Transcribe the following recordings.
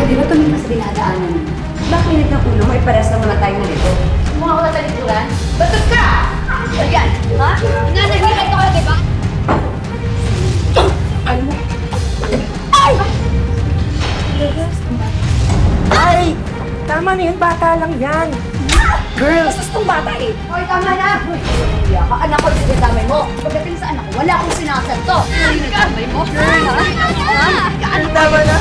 di ba tumingin ka sa dinadaanan mo? Bakit init ng ulo mo? Ipares lang naman tayo na nito. Mga wala talikuran? Batot ka! Ayan, ha? Nananagilan ako, di ba? Alam mo? Ay! Tama na yun, bata lang yan. Girls! Bastos tong bata eh. Hoy, tama na! Hoy, kaya ka, anak ko, sinadamay mo. Pagdating sa anak ko, wala akong sinasanto. Sinadamay mo? Girl, ha? Tama na.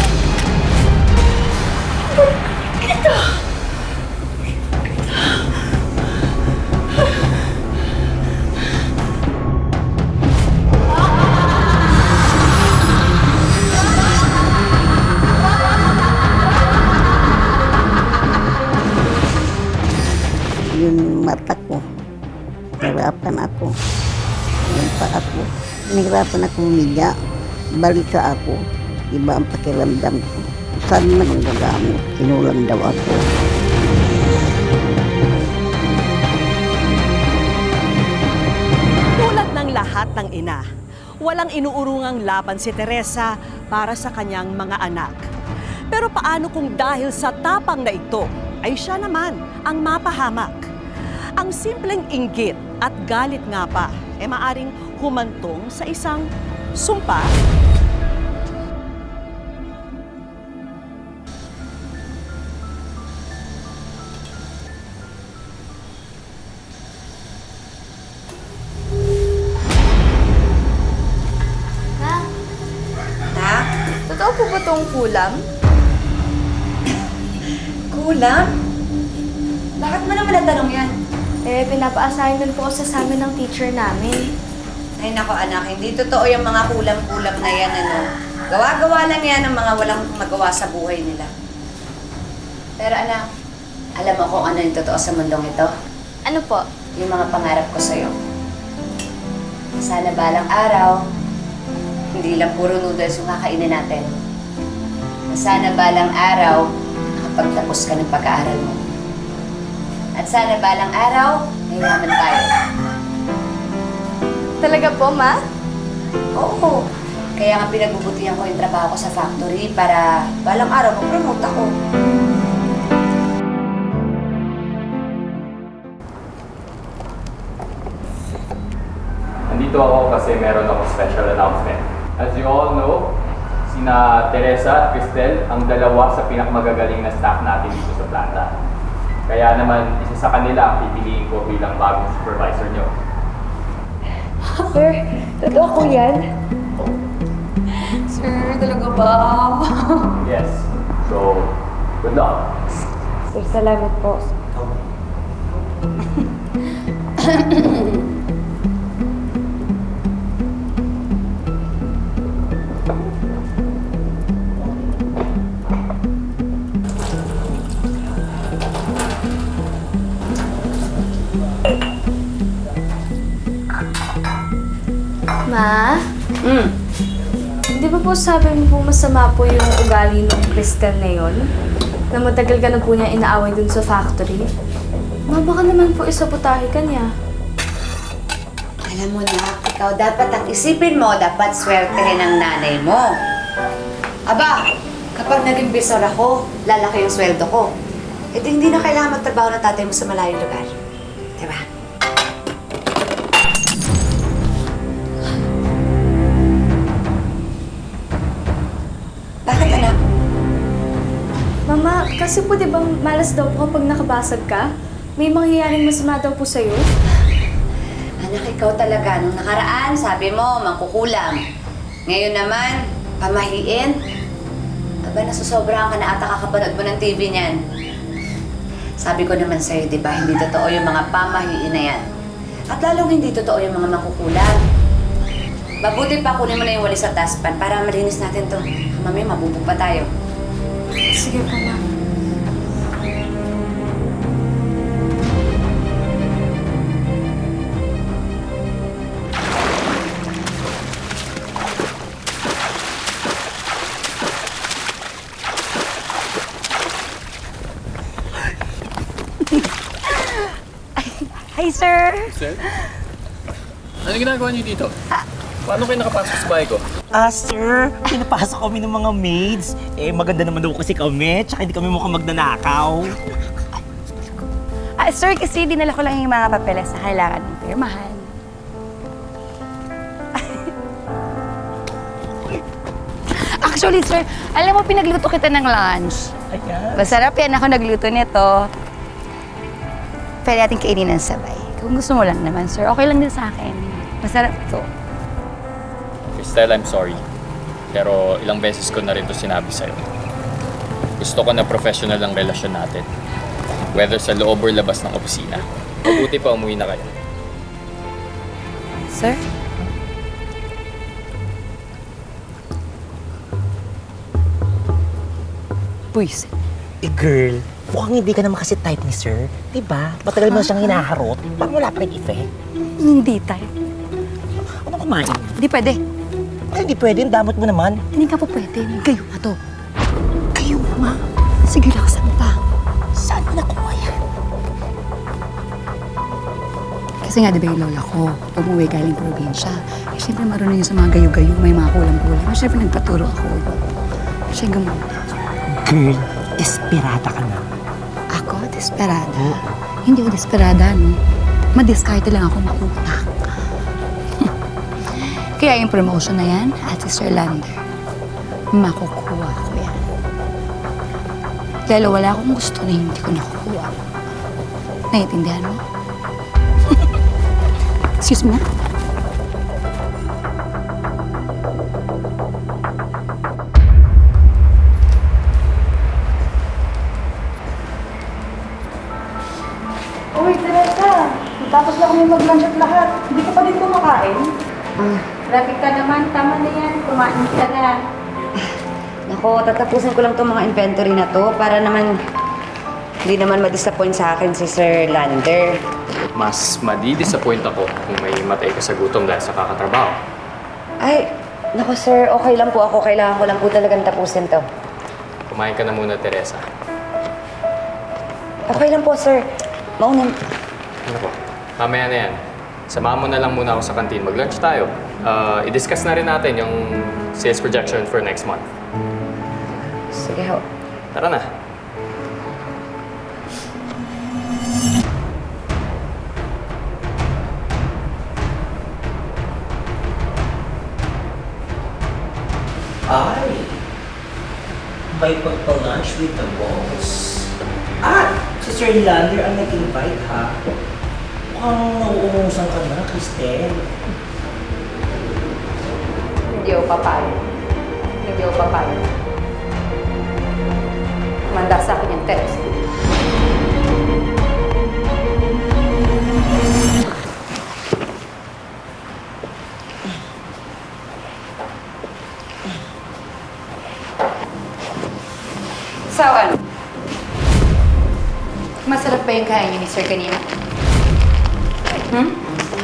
Yung mata ko, nahirapan ako. Yung paa ko, nahirapan ako humiga. Balisa ako, iba ang pakiramdam ko. Saan man ang gagamot, kinulang daw ako. Tulad ng lahat ng ina, walang inuurungang laban si Teresa para sa kanyang mga anak. Pero paano kung dahil sa tapang na ito, ay siya naman ang mapahamak? Ang simpleng inggit at galit nga pa ay maaring humantong sa isang sumpa. Totoo po ba itong kulam? Kulang? Bakit mo naman natanong yan? Pinapa-assign din po sa amin ng teacher namin. Ay nako anak, hindi totoo yung mga kulang-kulang na yan, ano. Gawa-gawa lang yan ng mga walang magawa sa buhay nila. Pero anak, alam mo kung ano yung totoo sa mundong ito? Ano po? Yung mga pangarap ko sa'yo. Sana balang araw, hindi lang puro noodles yung kakainin natin. Sana balang araw, nakapagtapos ka ng pag-aaral mo. At sana balang araw, mayaman tayo. Talaga po, Ma? Oo. Kaya nga pinagbubutihan ko yung trabaho ko sa factory para balang araw mag-promote ako. Nandito ako kasi meron ako special announcement. As you all know, sina Teresa at Cristel ang dalawa sa pinakamagagaling na staff natin dito sa planta. Kaya naman, isa sa kanila ang pipiliin ko bilang bagong supervisor nyo. Sir, totoo po yan? Sir, talaga ba? Yes. So, good luck. Sir, salamat po. Ma? Di ba po sabi mo po masama po yung ugali ng Cristel na yun? Na matagal ka na po niya inaaway dun sa factory? Ma, baka naman po isabotahe ka niya. Alam mo na, ikaw dapat ang isipin mo, dapat swertehin ang nanay mo. Aba, kapag naging bisor ako, lalaki yung sweldo ko. E di hindi na kailangan magtrabaho ng tatay mo sa malayong lugar. Diba? Bakit anak? Mama, kasi po di ba malas daw po kapag nakabasag ka? May mangyayaring masama daw po sa'yo? Anak, ikaw talaga. Nung nakaraan, sabi mo, mangkukulam. Ngayon naman, pamahiin. Aba, nasusobrahan ka na ata kakapanood mo ng TV niyan. Sabi ko naman sa'yo, di ba, hindi totoo yung mga pamahiin na yan. At lalong hindi totoo yung mga mangkukulam. Mabuti pa kunin mo na yung walis sa taspan para malinis natin to. Mamaya, mabubog pa tayo. Sige po, Ma. Hi, sir! Sir? Ano ginagawa niyo dito? Paano kayo nakapasok sa bahay ko? Sir, pinapasok kami ng mga maids. Maganda naman daw kasi kami, tsaka hindi kami mukhang magnanakaw. Sir, kasi dinala ko lang yung mga papeles na kailangan mong pirmahan. Actually, sir, alam mo, pinagluto kita ng lunch. Ayan. Masarap yan. Ako nagluto nito. Pwede natin kainin ng sabay. Kung gusto mo lang naman, sir, okay lang din sa akin. Masarap to. Cristel, I'm sorry. Pero ilang beses ko na rin to sinabi sa'yo. Gusto ko na professional ang relasyon natin. Whether sa loob or labas ng opisina. Mabuti pa umuwi na kayo. Sir? Puwis. Girl, mukhang hindi ka naman kasi type ni sir. Diba? Matagal mo na siyang hinaharot. Parang wala pa nag-effect. Hindi tayo. Ano kumain? Hindi pwede. Ay, hindi pwede. Ang damot mo naman. Hindi ka po pwede. Kayo na to. Kayo ma. Sige, lakasan mo pa. Saan mo nakuha yan? Kasi nga, di ba yung lola ko, pag umuwi galing probinsya, eh, siyempre marunong yun sa mga gayo-gayo, may mga kulang-kulang. Pero siyempre nagpaturo ako. Siya gumawa. Girl, desperada ka na. Ako, desperada. Hindi ako desperada, no? Madiskarte lang ako mautak. Kaya yung promotion na yan, at si Sir Lander, makukuha ko yan. Lalo wala akong gusto na hindi ko nakukuha. Naiintindihan mo? Excuse me na. Uy, Teresa! Tapos lang kami mag-lunch at lahat. Hindi ka pa din kumakain? Traffic ka naman. Tama na yan. Kumain ka na. Nako, tatapusin ko lang itong mga inventory na to para naman hindi naman ma-disappoint sa akin si Sir Lander. Mas madi-disappoint ako kung may matay ka sa gutom dahil sa kakatrabaho. Ay, nako sir, okay lang po ako. Kailangan ko lang po talagang tapusin to. Kumain ka na muna, Teresa. Okay lang po, sir. Mauna. Ano po? Mamaya na yan. Samahan mo na lang muna ako sa kantin. Mag-lunch tayo. I-discuss na rin natin yung sales projection for next month. Sige ho. Tara na. Ay, may pagpa-lunch with the boss. Si Sir Lander ang nag-invite ha. Mukhang nauumusan ka na, Cristel. Hindi ako papayag. Hindi ako papayag. Manda sa akin yung text. So, ano? Masarap ba yung kain niyo ni Sir kanina?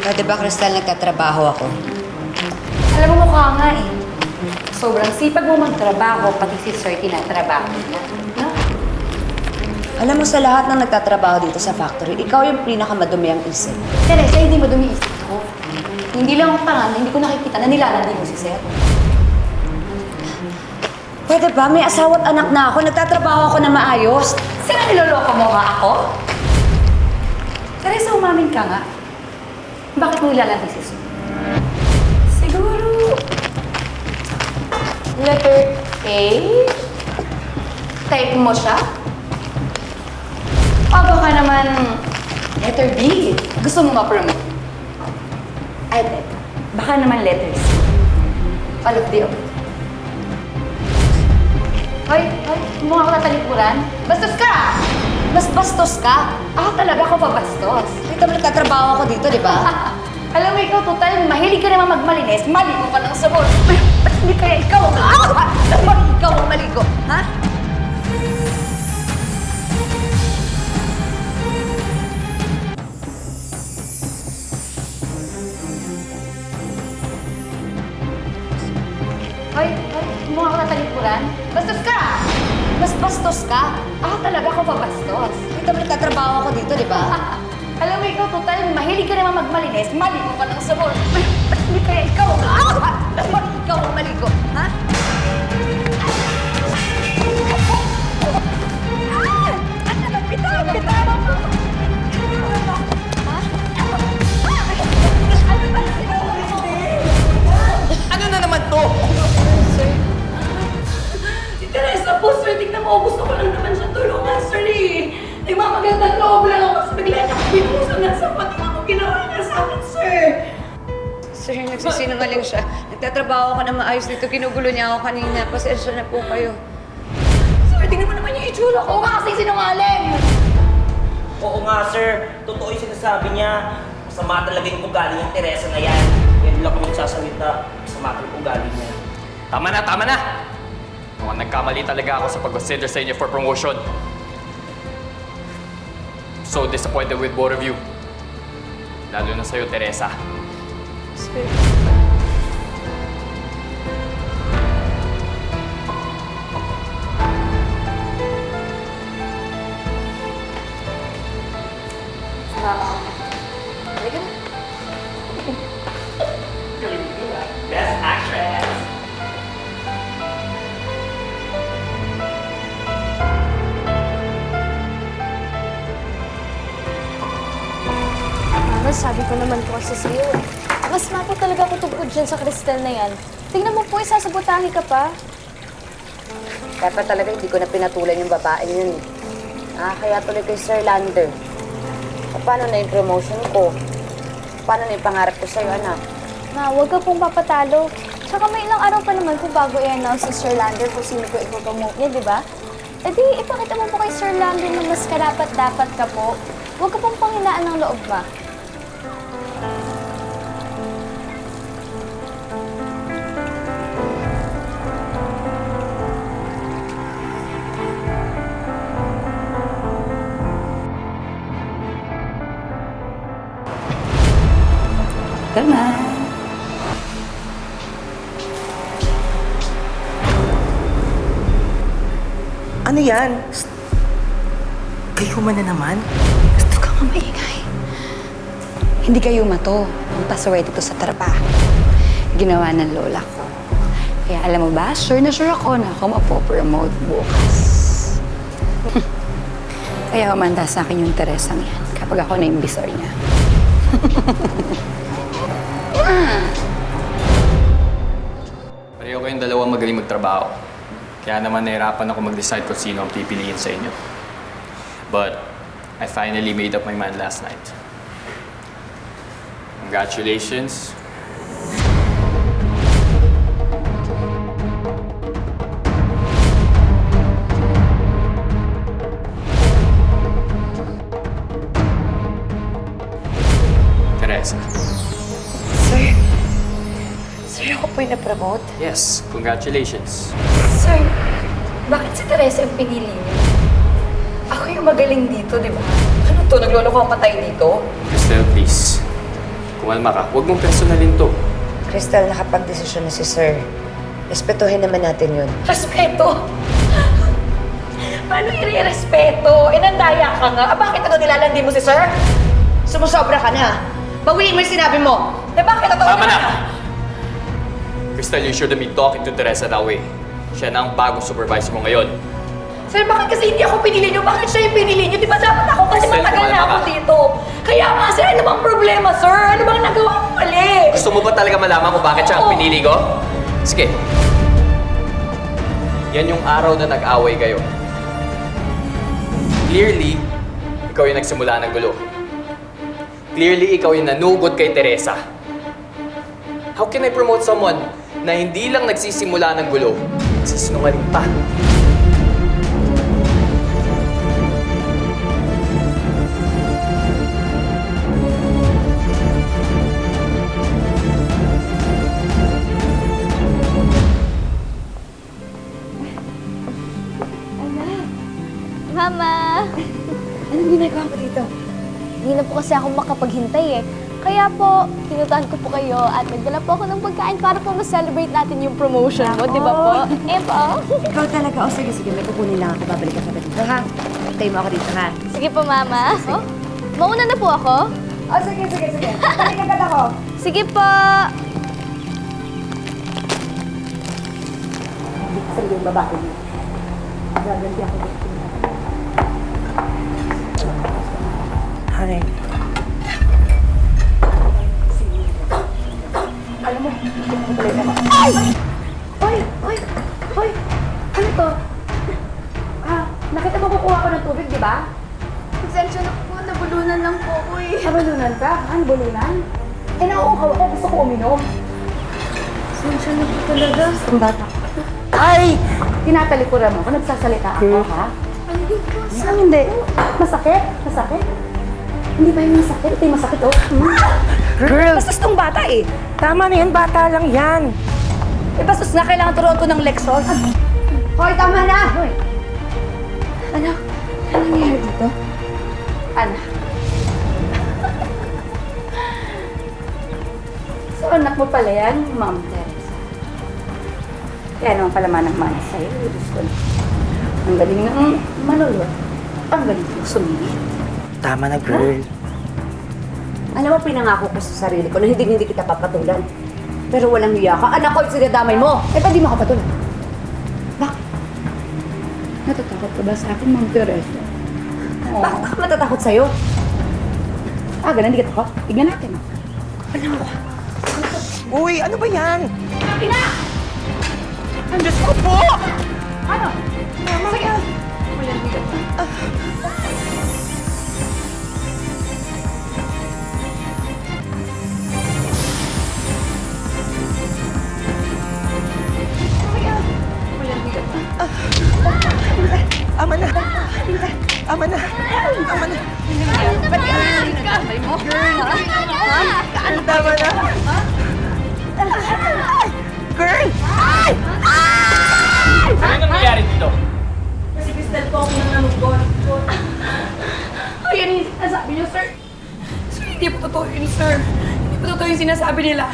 Pwede ba, Cristal, nagtatrabaho ako? Alam mo, mukha nga eh. Sobrang sipag mo magtrabaho, pati si Sir tinatrabaho niya. No? Alam mo, sa lahat ng nagtatrabaho dito sa factory, ikaw yung pinakamadumi ang isip. Teresa, hindi mo dumiisip ko. Hindi lang ako tanga, hindi ko nakikita na nilalandi mo si Sir. Pwede ba? May asawa at anak na ako. Nagtatrabaho ako na maayos. Sino niloloko mo nga ako? Teresa, umamin ka nga. Bakit mo nilalandi si Sir? Siguro... letter A? Type mo siya? O baka naman letter B? Gusto mo ma-promote? Ay, baka naman letter C. All of the above. Hoy, mukha ko tatalikuran. Bastos ka! Mas bastos ka. Ako talaga ako pabastos. Kita mo nagtatrabaho ako dito, di ba? Alam mo, ikaw total, mahilig ka naman magmalinis, maligo ka ng sabon. Ba't hindi kaya ikaw ang maligo, ha? Bakit ikaw ang maligo, ha? Hoy, mukha ko tatalikuran. Bastos ka! Mas bastos ka. Ako talaga ako pabastos. Kita mo nagtatrabaho ako dito, di ba? Alam mo ikaw, total, mahilig ka naman magmalinis. Maligo ka ng sabon. Ba't hindi kaya ikaw? Ba't ikaw ang maligo? Ha? Bitawan mo! Ano na naman to? Si Teresa po, sir, tignan mo, gusto ko lang naman siya tulungan, sir eh. Nagmamagandang loob lang ako sa bigla niya pinuso na sa pati mo ginawa niya sa akin, sir. Sir, nagsisinungaling siya. Nagtatrabaho ka na maayos dito. Kinugulo niya ako kanina. Pasensya na po kayo. Sir, tingnan mo naman yung itsura ko kasi sinungaling. Oo nga, sir. Totoo yung sinasabi niya. Masama talaga yung ugali ng Teresa na yan. Yan lang kami nagsasalita. Masama talaga yung ugali niya. Tama na, tama na! Mukhang nagkamali talaga ako sa pag-consider sa inyo for promotion. I'm so disappointed with both of you. Lalo na sa'yo, Teresa. Sir. Best actress! Mama, sabi ko naman po kasi sa'yo eh. Mas po talaga ako tungkol dyan sa Cristel na yan. Tingnan mo po, isasabotahe ka pa. Dapat talaga hindi ko na pinatulan yung babaeng yun. Kaya tuloy kay Sir Lander. Paano na yung promotion ko? Paano na yung pangarap ko sa'yo, anak? Ma, huwag ka pong papatalo. Tsaka may ilang araw pa naman po bago i-announce si Sir Lander kung sino po ipopromote niya, di ba? E di, ipakita mo po kay Sir Lander na mas karapat-dapat ka po. Huwag ka pong panghinaan ng loob, ma. Tama. Ano yan? Kayo man na naman? Gusto ka nga maingay. Hindi kayo mato. Ang pasaway dito sa trabaho. Ginawa ng lola ko. Kaya alam mo ba, sure na sure ako na ako mapopromote bukas. Kaya umanda sa akin yung Teresang yan kapag ako na yung bisor niya. Pareho kayong dalawa magaling magtrabaho. Kaya naman nahirapan ako mag-decide kung sino ang pipiliin sa inyo. But I finally made up my mind last night. Congratulations. Teresa. Sir, ako po yung na-promote. Yes, congratulations. Sir, bakit si Teresa yung pinili niyo? Ako yung magaling dito, di ba? Ano to? Nagloloko ang patay dito? Cristel, please. Kumalma ka. Huwag mong personalin to. Crystal, nakapag-desisyon na si Sir. Respetuhin naman natin yun. Respeto? Paano i-respeto? Inandaya ka nga. Bakit ano nilalandi mo si Sir? Sumusobra ka na. Bawiin mo yung sinabi mo. Bakit totoo Tama na! Crystal, you shouldn't be talking to Teresa that way. Siya na ang bagong supervisor mo ngayon. Sir, bakit kasi hindi ako pinili niyo? Bakit siya yung pinili niyo? Di ba dapat ako kasi Crystal, matagal na kumalma ako ka. dito? Kaya nga, sir, ano bang problema, sir? Ano bang nagawa ko mali? Gusto mo ba talaga malaman kung bakit siya ang Oo. pinili ko? Sige. Yan yung araw na nag-away kayo. Clearly, ikaw yung nagsimula ng gulo. Clearly, ikaw yung nanugod kay Teresa. How can I promote someone na hindi lang nagsisimula ng gulo, nagsisinungaling pa? Mama! Anong ginagawa mo dito? Hindi na po kasi ako makapaghintay eh. Kaya po, pinuntahan ko po kayo at nagdala po ako ng pagkain para po ma-celebrate natin yung promotion mo, di ba po? Eh po. Ikaw talaga. Sige, may kukunin lang ako. Babalik ka dito, ha? Hintay mo ako dito, ha? Sige po, Mama. Oh? Mauna na po ako? Oh, sige. Balik agad ako. Sige po. Sige yung babae niyo. Gaganti ako dito. Hi. Alam mo, ay! Hoy! Ano to? Nakita mo kukuha ko ng tubig, di ba? Pasensya na po, nabulunan lang po ako eh. Nabulunan ka? Ano bulunan? Eh, nauukaw ako. Gusto ko uminom. Pasensya na po talaga. Ang bata. Ay! Tinatalikuran mo ko. Nagsasalita ako, ha? Hindi po, sir. Ah, hindi. Masakit? Hindi ba yung masakit? Ito yung masakit, oh. Girl! Bastos tong bata, eh. Tama na yan, bata lang yan. Eh, bastos na. Kailangan turuan ko ng leksyon. Hoy, tama na! Hoy! Anak, ano nangyayari dito? Anak. So, anak mo pala yan, Ma'am Teresa. Kaya naman pala manang-mana sa'yo. Diyos ko na. Ang galing ng manulot. Ang galing ng sumingit. Tama na, girl. Alam mo, pinangako ko sa sarili ko na hindi kita papatulan. Pero walang hiya ka. Anak ko, sinadamay mo. Eh, ba't di mo ako patulan? Bakit? Natatakot ka ba sa akin, Ma'am Teresa? Bakit ako matatakot sa'yo? Ganun, hindi ka takot? Tignan natin. Alam mo. Uy, ano ba yan? Ina! Ang Diyos ko po! Ano? Sige. Ama na! Ama na! Ama na! Ba't ka sinadamay mo? Girl! Ano tama na? Girl! Ano yung nangyayari dito? Si Crystal po ako nang nanugot. Ayan yung sinasabi niyo, sir. Sir, hindi po totoo yun, sir. Hindi po totoo yung sinasabi nila.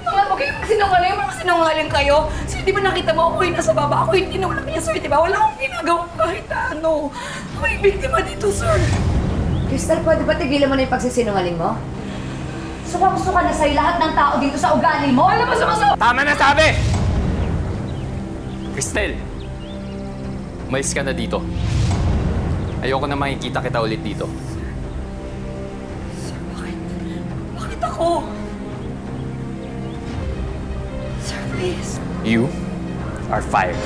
Huwag kayong magsinungaling kayo. Sir, di ba nakita mo ako yung nasa baba? Ako yung tinulak niya, sir, di ba? Wala akong ginagawa kahit ano. Ako yung biktima dito, sir. Crystal, pwede ba tigilan mo na yung pagsisinungaling mo? Suka na sa'yo lahat ng tao dito sa ugali mo. Alam mo, sumasawa. Tama na sabi! Cristel, umalis ka na dito. Ayoko na makikita kita ulit dito. Sir, bakit ako? Sir, please. You are fired.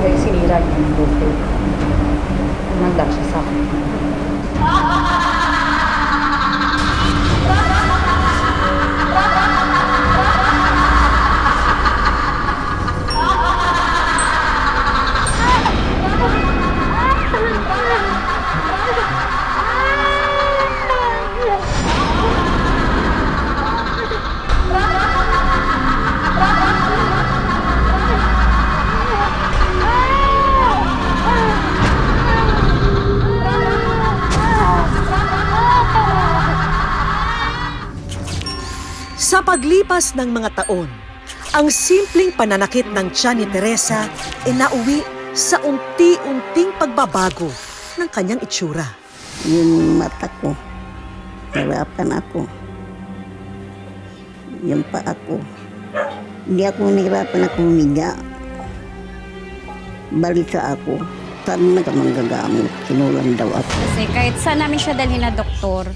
Dahil sinira niya yung buhay. Umanda siya sa akin. Sa paglipas ng mga taon, ang simpleng pananakit ng tiyan ni Teresa ay nauwi sa unti-unting pagbabago ng kanyang itsura. Yung mata ko, hirapan ako. Yung paa ko, hindi ako nahirapan na humiga. Balisa ako, saan na ka manggagamot, kinulang daw ako. Kasi kahit saan namin siya dalhin na doktor,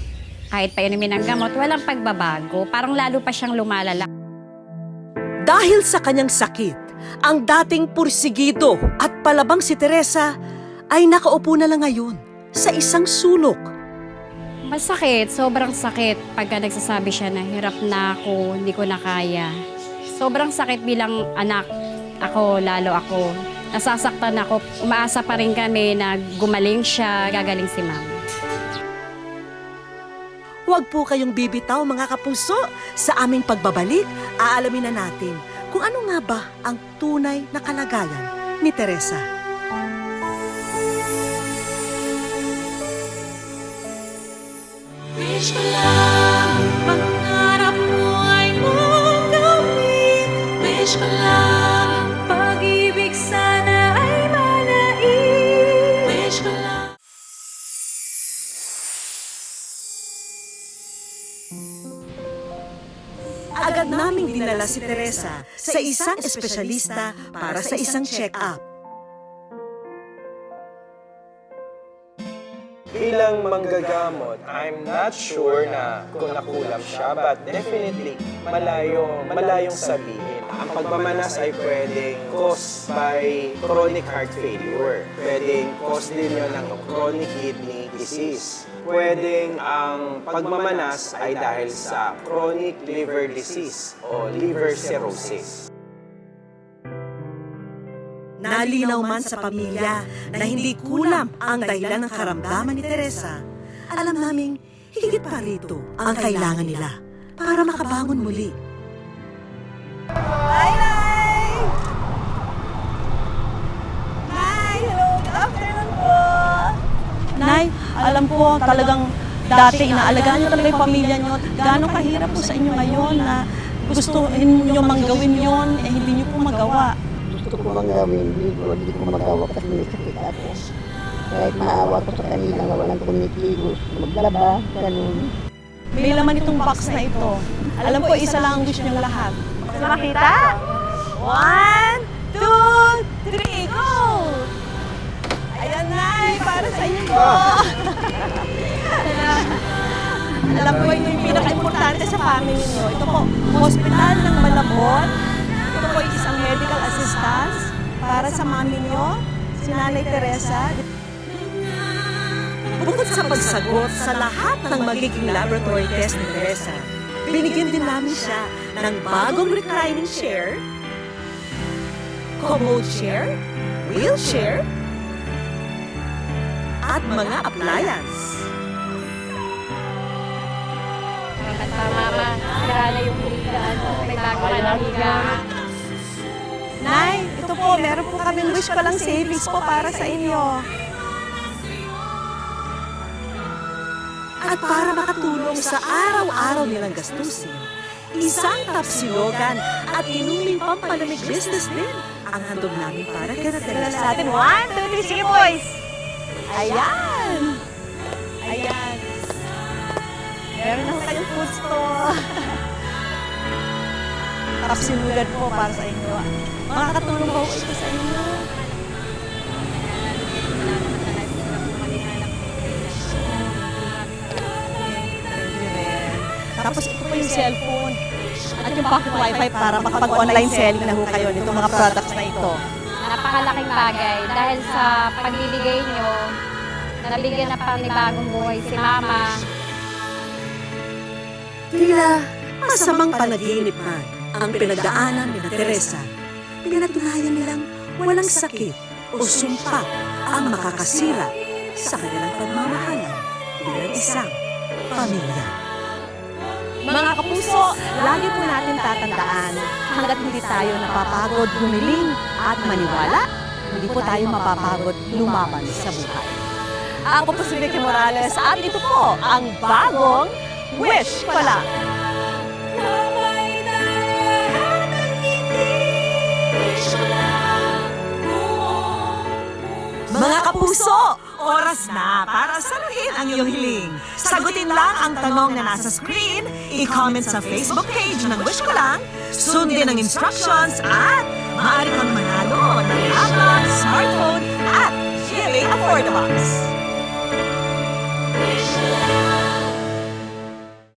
kahit pa inumin ng gamot, walang pagbabago. Parang lalo pa siyang lumalala. Dahil sa kanyang sakit, ang dating pursigido at palabang si Teresa ay nakaupo na lang ngayon sa isang sulok. Masakit, sobrang sakit pagka nagsasabi siya na hirap na ako, hindi ko na kaya. Sobrang sakit bilang anak. Ako, lalo ako. Nasasaktan ako. Umaasa pa rin kami na gumaling siya, gagaling si ma'am. Huwag po kayong bibitaw mga kapuso. Sa aming pagbabalik, aalamin na natin kung ano nga ba ang tunay na kalagayan ni Teresa. Wish ko lang, pangarap mo ay makamit. Wish ko lang, pag-ibig sana ay manaig. Wish ko lang. Agad naming dinala si Teresa sa isang espesyalista para sa isang check-up. Bilang manggagamot, I'm not sure na kung nakulam siya, but definitely malayong sabihin. Ang pagmamanas ay pwedeng caused by chronic heart failure. Pwedeng cause din yun ng chronic kidney disease. Pwedeng ang pagmamanas ay dahil sa chronic liver disease o liver cirrhosis. Nalinaw man sa pamilya na hindi kulam ang dahilan ng karamdaman ni Teresa, alam naming higit pa rito ang kailangan nila para makabangon muli. Hi, Nay! Nay, hello! Good afternoon po! Nay, alam po talagang dati inaalagaan niyo talaga yung pamilya niyo. Gano'ng kahirap po sa inyo ngayon na gusto niyo manggawin yon, hindi niyo po magawa. Gusto ko manggawin, hindi ko magawa kasi may sakit ako. Kahit maawa ko sa kanila na walang kumikilos, maglaba, ganun. May laman itong box na ito. Alam ko, isa lang ang wish niyong lahat. Makita? 1, 2, 3, go! Ayan, Nay, para sa inyo. Alam ko, ito yung pinaka-importante sa family niyo. Ito po, Hospital ng Malabon. Ito po isang medical assistance para sa mami niyo, si Nanay Teresa. Bukod sa pagsagot sa lahat ng magiging laboratory test ni Teresa, binigyan din namin siya ng bagong reclining chair, commode chair, wheelchair, at mga appliance. Mama, sira na yung higaan ko. May bago ka ng higaan. Nay, ito po, meron po kami wish ko lang savings po para sa inyo. At para makatulong sa araw-araw nilang gastusin, isang tapsilogan at inuming pampalamig business din ang handog namin para kay Teresa. Sa atin, 1, 2, 3, sige boys! Ayan! Ayan! Meron na kayong food store. Tapsilogan po para sa inyo. Makakatulong ba ito sa inyo? Tapos ito po yung cellphone at yung pocket wifi para makapag-online selling na ho kayo nitong mga products na ito. Napakalaking bagay dahil sa pagbibigay nyo, nabigyan na panibagong buhay si Mama. Tila masamang panaginip man ang pinagdaanan ni Teresa. Pinatunayan nilang walang sakit o sumpa ang makakasira sa kanilang pagmamahalan bilang isang pamilya. Mga kapuso, lagi po natin tatandaan, hanggat hindi tayo napapagod humiling at maniwala, hindi po tayo mapapagod lumaban sa buhay. Ako po si Vicky Morales at ito po ang bagong Wish Ko Lang! Mga kapuso, oras na para saluhin ang iyong hiling. Sagutin lang ang tanong na nasa screen, i-comment sa Facebook page ng Wish Ko Lang, sundin ang instructions at maaari kang manalo ng laptop, smartphone at GLA Affordabox. Wish ko lang.